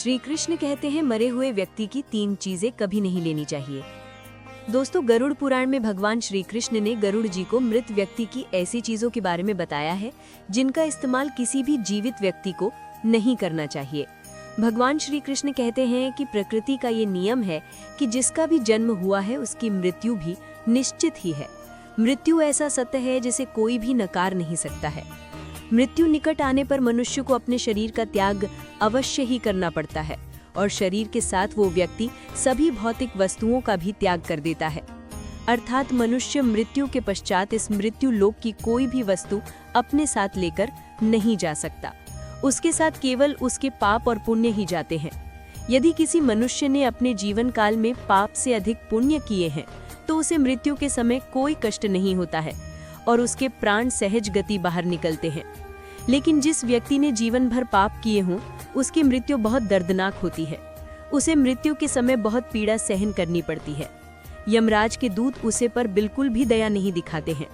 श्री कृष्ण कहते हैं मरे हुए व्यक्ति की 3 चीजें कभी नहीं लेनी चाहिए। दोस्तों, गरुड़ पुराण में भगवान श्री कृष्ण ने गरुड़ जी को मृत व्यक्ति की ऐसी चीजों के बारे में बताया है जिनका इस्तेमाल किसी भी जीवित व्यक्ति को नहीं करना चाहिए। भगवान श्री कृष्ण कहते हैं कि प्रकृति का ये नियम है कि जिसका भी जन्म हुआ है उसकी मृत्यु भी निश्चित ही है। मृत्यु ऐसा सत्य है जिसे कोई भी नकार नहीं सकता है। मृत्यु निकट आने पर मनुष्य को अपने शरीर का त्याग अवश्य ही करना पड़ता है और शरीर के साथ वो व्यक्ति सभी भौतिक वस्तुओं का भी त्याग कर देता है। अर्थात मनुष्य मृत्यु के पश्चात इस मृत्यु लोक की कोई भी वस्तु अपने साथ लेकर नहीं जा सकता। उसके साथ केवल उसके पाप और पुण्य ही जाते हैं। यदि किसी मनुष्य ने अपने जीवन काल में पाप से अधिक पुण्य किए हैं तो उसे मृत्यु के समय कोई कष्ट नहीं होता है और उसके प्राण सहज गति बाहर निकलते हैं। लेकिन जिस व्यक्ति ने जीवन भर पाप किए हों उसकी मृत्यु बहुत दर्दनाक होती है। उसे मृत्यु के समय बहुत पीड़ा सहन करनी पड़ती है। यमराज के दूत उसे पर बिल्कुल भी दया नहीं दिखाते हैं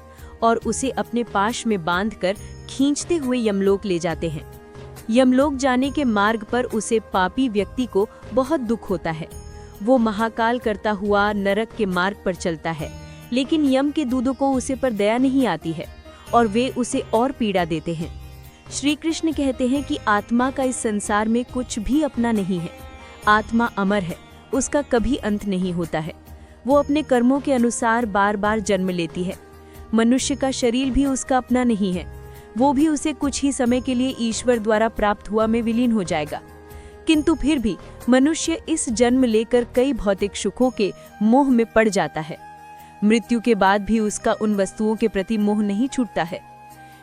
और उसे अपने पाश में बांधकर खींचते हुए यमलोक ले जाते हैं। यमलोक जाने के मार्ग पर उसे पापी व्यक्ति को बहुत दुख होता है। वो महाकाल करता हुआ नरक के मार्ग पर चलता है, लेकिन यम के दूतों को उसे पर दया नहीं आती है और वे उसे और पीड़ा देते हैं। श्री कृष्ण कहते हैं कि आत्मा का इस संसार में कुछ भी अपना नहीं है। आत्मा अमर है, उसका कभी अंत नहीं होता है। वो अपने कर्मों के अनुसार बार बार जन्म लेती है। मनुष्य का शरीर भी उसका अपना नहीं है, वो भी उसे कुछ ही समय के लिए ईश्वर द्वारा प्राप्त हुआ में विलीन हो जाएगा। किंतु फिर भी मनुष्य इस जन्म लेकर कई भौतिक सुखों के मोह में पड़ जाता है। मृत्यु के बाद भी उसका उन वस्तुओं के प्रति मोह नहीं छूटता है।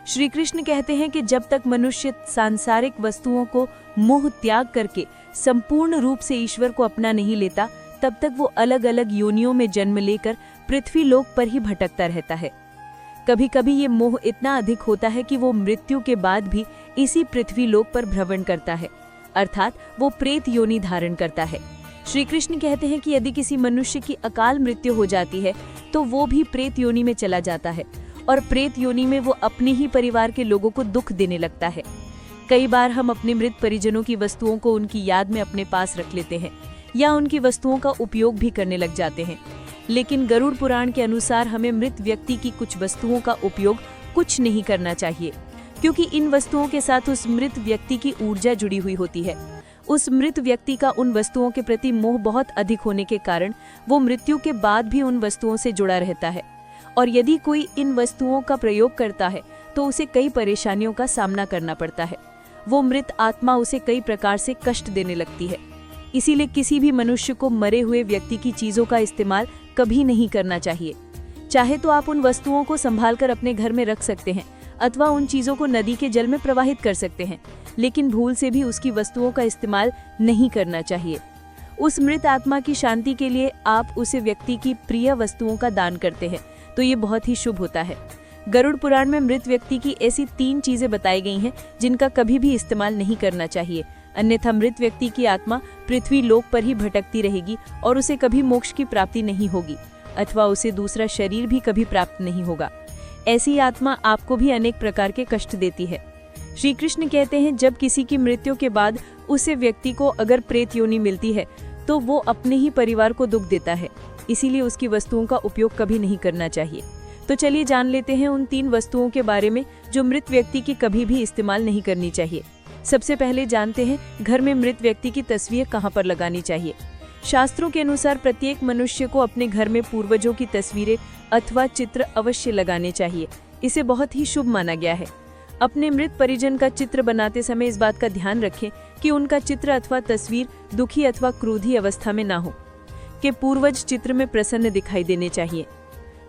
श्री कृष्ण कहते हैं कि जब तक मनुष्य सांसारिक वस्तुओं को मोह त्याग करके संपूर्ण रूप से ईश्वर को अपना नहीं लेता, तब तक वो अलग अलग योनियों में जन्म लेकर पृथ्वी लोक पर ही भटकता रहता है। कभी कभी ये मोह इतना अधिक होता है कि वो मृत्यु के बाद भी इसी पृथ्वी लोक पर भ्रमण करता है, अर्थात वो प्रेत योनि धारण करता है। श्री कृष्ण कहते हैं कि यदि किसी मनुष्य की अकाल मृत्यु हो जाती है तो वो भी प्रेत योनि में चला जाता है और प्रेत योनि में वो अपने ही परिवार के लोगों को दुख देने लगता है। कई बार हम अपने मृत परिजनों की वस्तुओं को उनकी याद में अपने पास रख लेते हैं या उनकी वस्तुओं का उपयोग भी करने लग जाते हैं, लेकिन गरुड़ पुराण के अनुसार हमें मृत व्यक्ति की कुछ वस्तुओं का उपयोग कुछ नहीं करना चाहिए, क्योंकि इन वस्तुओं के साथ उस मृत व्यक्ति की ऊर्जा जुड़ी हुई होती है। उस मृत व्यक्ति का उन वस्तुओं के प्रति मोह बहुत अधिक होने के कारण वो मृत्यु के बाद भी उन वस्तुओं से जुड़ा रहता है और यदि कोई इन वस्तुओं का प्रयोग करता है तो उसे कई परेशानियों का सामना करना पड़ता है। वो मृत आत्मा उसे कई प्रकार से कष्ट देने लगती है। इसीलिए किसी भी मनुष्य को मरे हुए व्यक्ति की चीजों का इस्तेमाल कभी नहीं करना चाहिए। चाहे तो आप उन वस्तुओं को संभाल कर अपने घर में रख सकते हैं अथवा उन चीजों को नदी के जल में प्रवाहित कर सकते हैं, लेकिन भूल से भी उसकी वस्तुओं का इस्तेमाल नहीं करना चाहिए। उस मृत आत्मा की शांति के लिए आप उसे व्यक्ति की प्रिय वस्तुओं का दान करते हैं तो ये बहुत ही शुभ होता है। गरुड़ पुराण में मृत व्यक्ति की ऐसी 3 चीजें बताई गई हैं जिनका कभी भी इस्तेमाल नहीं करना चाहिए, अन्यथा मृत व्यक्ति की आत्मा पृथ्वी लोक पर ही भटकती रहेगी और उसे कभी मोक्ष की प्राप्ति नहीं होगी अथवा उसे दूसरा शरीर भी कभी प्राप्त नहीं होगा। ऐसी आत्मा आपको भी अनेक प्रकार के कष्ट देती है। श्री कृष्ण कहते हैं जब किसी की मृत्यु के बाद उसे व्यक्ति को अगर प्रेत योनि मिलती है तो वो अपने ही परिवार को दुख देता है, इसीलिए उसकी वस्तुओं का उपयोग कभी नहीं करना चाहिए। तो चलिए जान लेते हैं उन 3 वस्तुओं के बारे में जो मृत व्यक्ति की कभी भी इस्तेमाल नहीं करनी चाहिए। सबसे पहले जानते हैं घर में मृत व्यक्ति की तस्वीर कहाँ पर लगानी चाहिए। शास्त्रों के अनुसार प्रत्येक मनुष्य को अपने घर में पूर्वजों की तस्वीरें अथवा चित्र अवश्य लगाने चाहिए। इसे बहुत ही शुभ माना गया है। अपने मृत परिजन का चित्र बनाते समय इस बात का ध्यान रखें कि उनका चित्र अथवा तस्वीर दुखी अथवा क्रोधी अवस्था में ना हो, कि पूर्वज चित्र में प्रसन्न दिखाई देने चाहिए।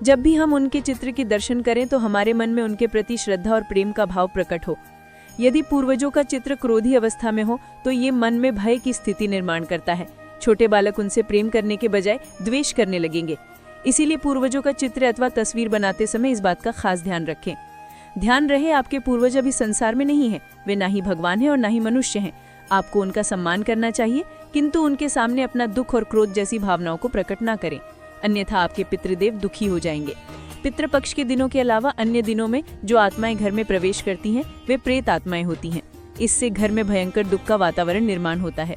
जब भी हम उनके चित्र के दर्शन करें तो हमारे मन में उनके प्रति श्रद्धा और प्रेम का भाव प्रकट हो। यदि पूर्वजों का चित्र क्रोधी अवस्था में हो तो ये मन में भय की स्थिति निर्माण करता है। छोटे बालक उनसे प्रेम करने के बजाय द्वेष करने लगेंगे। इसीलिए पूर्वजों का चित्र अथवा तस्वीर बनाते समय इस बात का खास ध्यान रखें। ध्यान रहे आपके पूर्वज अभी संसार में नहीं है, वे ना ही भगवान हैं और ना ही मनुष्य हैं। आपको उनका सम्मान करना चाहिए, किंतु उनके सामने अपना दुख और क्रोध जैसी भावनाओं को प्रकट ना करें, अन्यथा आपके पितृदेव दुखी हो जाएंगे। पितृपक्ष के दिनों के अलावा अन्य दिनों में जो आत्माएं घर में प्रवेश करती हैं वे प्रेत आत्माएं होती हैं। इससे घर में भयंकर दुख का वातावरण निर्माण होता है।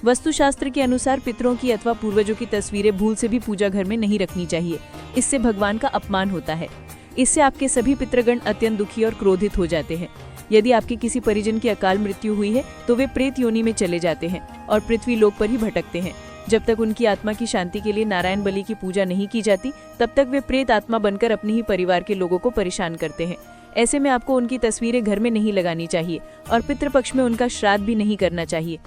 वास्तुशास्त्र के अनुसार पितरों की अथवा पूर्वजों की तस्वीरें भूल से भी पूजा घर में नहीं रखनी चाहिए। इससे भगवान का अपमान होता है। इससे आपके सभी पितृगण अत्यंत दुखी और क्रोधित हो जाते हैं। यदि आपके किसी परिजन की अकाल मृत्यु हुई है तो वे प्रेत योनि में चले जाते हैं और पृथ्वी लोक पर ही भटकते हैं। जब तक उनकी आत्मा की शांति के लिए नारायण बलि की पूजा नहीं की जाती, तब तक वे प्रेत आत्मा बनकर अपने ही परिवार के लोगों को परेशान करते हैं। ऐसे में आपको उनकी तस्वीरें घर में नहीं लगानी चाहिए और पितृपक्ष में उनका श्राद्ध भी नहीं करना चाहिए।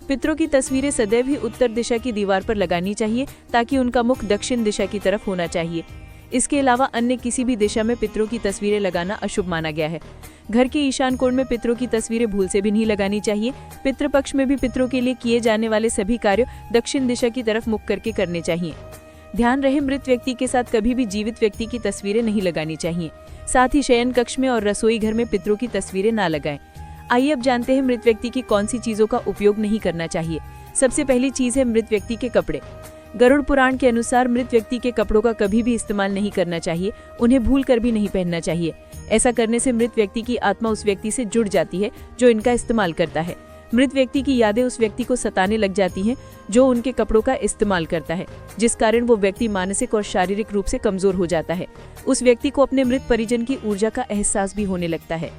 पितरों की तस्वीरें सदैव ही उत्तर दिशा की दीवार पर लगानी चाहिए, ताकि उनका मुख दक्षिण दिशा की तरफ होना चाहिए। इसके अलावा अन्य किसी भी दिशा में पितरों की तस्वीरें लगाना अशुभ माना गया है। घर के ईशान कोण में पितरों की तस्वीरें भूल से भी नहीं लगानी चाहिए। पितृपक्ष में भी पितरों के लिए किए जाने वाले सभी कार्य दक्षिण दिशा की तरफ मुख करके करने चाहिए। ध्यान रहे, मृत व्यक्ति के साथ कभी भी जीवित व्यक्ति की तस्वीरें नहीं लगानी चाहिए। साथ ही शयन कक्ष में और रसोई घर में पितरों की तस्वीरें ना लगाएं। आइए अब जानते हैं मृत व्यक्ति की कौन सी चीजों का उपयोग नहीं करना चाहिए। सबसे पहली चीज है मृत व्यक्ति के कपड़े। गरुड़ पुराण के अनुसार मृत व्यक्ति के कपड़ों का कभी भी इस्तेमाल नहीं करना चाहिए। उन्हें भूल कर भी नहीं पहनना चाहिए। ऐसा करने से मृत व्यक्ति की आत्मा उस व्यक्ति से जुड़ जाती है जो इनका इस्तेमाल करता है। मृत व्यक्ति की यादें उस व्यक्ति को सताने लग जाती हैं जो उनके कपड़ों का इस्तेमाल करता है, जिस कारण वो व्यक्ति मानसिक और शारीरिक रूप से कमजोर हो जाता है। उस व्यक्ति को अपने मृत परिजन की ऊर्जा का एहसास भी होने लगता है।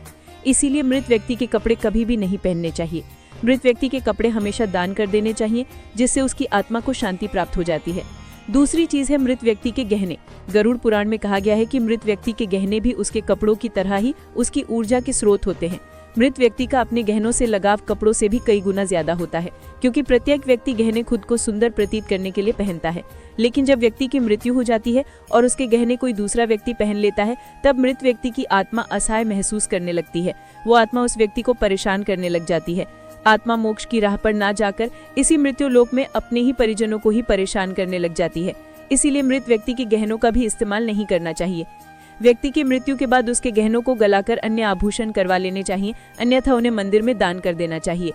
इसीलिए मृत व्यक्ति के कपड़े कभी भी नहीं पहनने चाहिए। मृत व्यक्ति के कपड़े हमेशा दान कर देने चाहिए, जिससे उसकी आत्मा को शांति प्राप्त हो जाती है। दूसरी चीज है मृत व्यक्ति के गहने। गरुड़ पुराण में कहा गया है कि मृत व्यक्ति के गहने भी उसके कपड़ों की तरह ही उसकी ऊर्जा के स्रोत होते हैं। मृत व्यक्ति का अपने गहनों से लगाव कपड़ों से भी कई गुना ज्यादा होता है, क्योंकि प्रत्येक व्यक्ति गहने खुद को सुंदर प्रतीत करने के लिए पहनता है। लेकिन जब व्यक्ति की मृत्यु हो जाती है और उसके गहने कोई दूसरा व्यक्ति पहन लेता है, तब मृत व्यक्ति की आत्मा असहाय महसूस करने लगती है। वो आत्मा उस व्यक्ति को परेशान करने लग जाती है। आत्मा मोक्ष की राह पर ना जाकर इसी मृत्यु लोक में अपने ही परिजनों को ही परेशान करने लग जाती है। इसीलिए मृत व्यक्ति के गहनों का भी इस्तेमाल नहीं करना चाहिए। व्यक्ति की मृत्यु के बाद उसके गहनों को गलाकर अन्य आभूषण करवा लेने चाहिए, अन्यथा उन्हें मंदिर में दान कर देना चाहिए।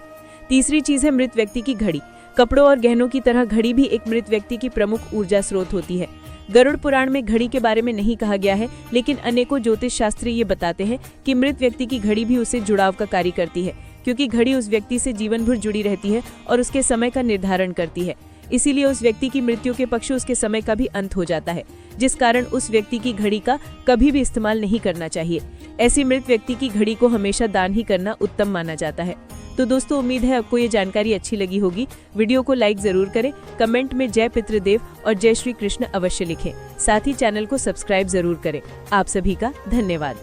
तीसरी चीज है मृत व्यक्ति की घड़ी। कपड़ों और गहनों की तरह घड़ी भी एक मृत व्यक्ति की प्रमुख ऊर्जा स्रोत होती है। गरुड़ पुराण में घड़ी के बारे में नहीं कहा गया है, लेकिन अनेकों ज्योतिष शास्त्री ये बताते हैं कि मृत व्यक्ति की घड़ी भी उससे जुड़ाव का कार्य करती है, क्योंकि घड़ी उस व्यक्ति से जीवन भर जुड़ी रहती है और उसके समय का निर्धारण करती है। इसीलिए उस व्यक्ति की मृत्यु के पक्ष उसके समय का भी अंत हो जाता है, जिस कारण उस व्यक्ति की घड़ी का कभी भी इस्तेमाल नहीं करना चाहिए। ऐसी मृत व्यक्ति की घड़ी को हमेशा दान ही करना उत्तम माना जाता है। तो दोस्तों, उम्मीद है आपको ये जानकारी अच्छी लगी होगी। वीडियो को लाइक जरूर करें, कमेंट में जय पितृदेव और जय श्री कृष्ण अवश्य लिखें। साथ ही चैनल को सब्सक्राइब जरूर करें। आप सभी का धन्यवाद।